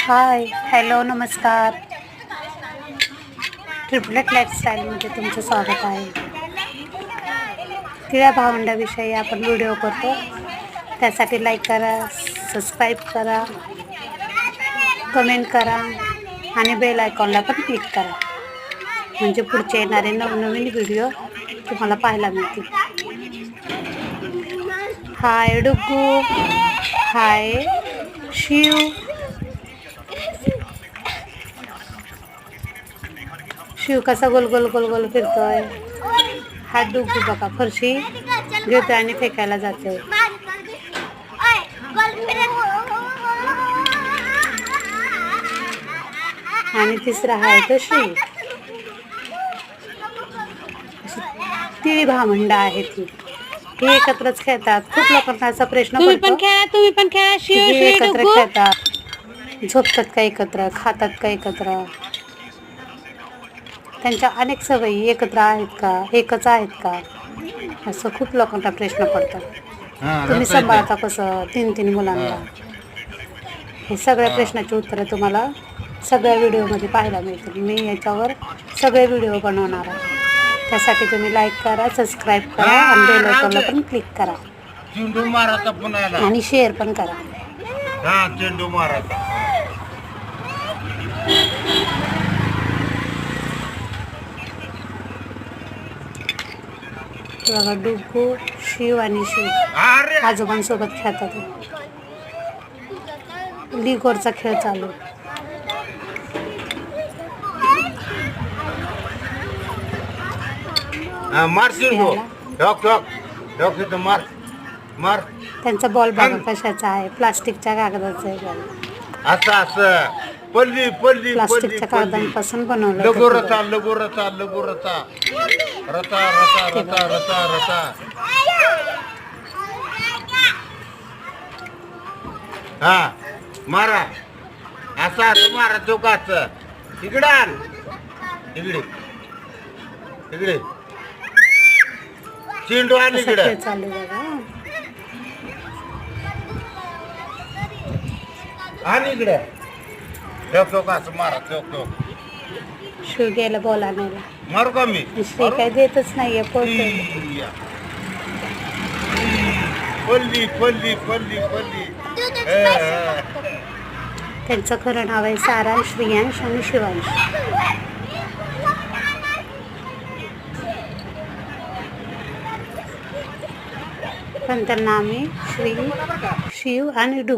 हाय, hello, नमस्कार. Triplet लाईफस्टाईलमध्ये तुमचं स्वागत आहे. तिळ्या भावंडाविषयी आपण व्हिडिओ करतो. त्यासाठी लाईक करा, सबस्क्राईब करा, कमेंट करा आणि बेल आयकॉनला पण क्लिक करा. म्हणजे पुढचे येणारे नवनवीन व्हिडिओ तुम्हाला पाहायला मिळतील. हाय डुग्गू, हाय शिव. शिव कसा गोल गोल गोल गोल फिरतोय. हा डुग्गू बघा फरशी घेतोय आणि फेकायला जातोय. आणि तिसरा आहे तो शिव. ती भावंड आहे ती एकत्रच खेळतात. खूप लोकांना असा प्रश्न तुम्ही पडतो, पण खेळा शिव एकत्र खेळतात, झोपतात का एकत्र, खातात का एकत्र, त्यांच्या अनेक सवयी एकत्र आहेत का, एकच आहेत का, असं खूप लोकांना प्रश्न पडतात. तुम्ही सांभाळता कसं 3 मुलांना. हे सगळ्या प्रश्नाची उत्तरं तुम्हाला सगळ्या व्हिडिओमध्ये पाहायला मिळतील. मी याच्यावर सगळे व्हिडिओ बनवणार आहे. त्यासाठी तुम्ही लाईक करा, सबस्क्राईब करा आणि बेल आयकॉनला पण क्लिक करा आणि शेअर पण करा. बघा डुग्गू, शिव आणि शिव आजोबांसोबत खेळतात. लिगोरचा खेळ चालू. त्यांचा बॉल बघा कशाचा आहे, प्लास्टिकच्या कागदाचा आहे बॉल. प्लास्टिकच्या कागदांपासून बनवलं. हा मारा असा मारा चौकाच इकडे इकडे इकडे चेंडू आण इकडे चालू बघा. आणि इकडे चौकाच मारा चौक शिव गेला बॉल आणायला. मारू का मी? श्री काय देतच नाहीये. पळतोय. पल्ली पल्ली पल्ली पल्ली. त्यांचं खरं नाव आहे सारांश, श्रेयांश आणि शिवांश. पण त्यांना आम्ही श्री, शिव आणि डुग्गू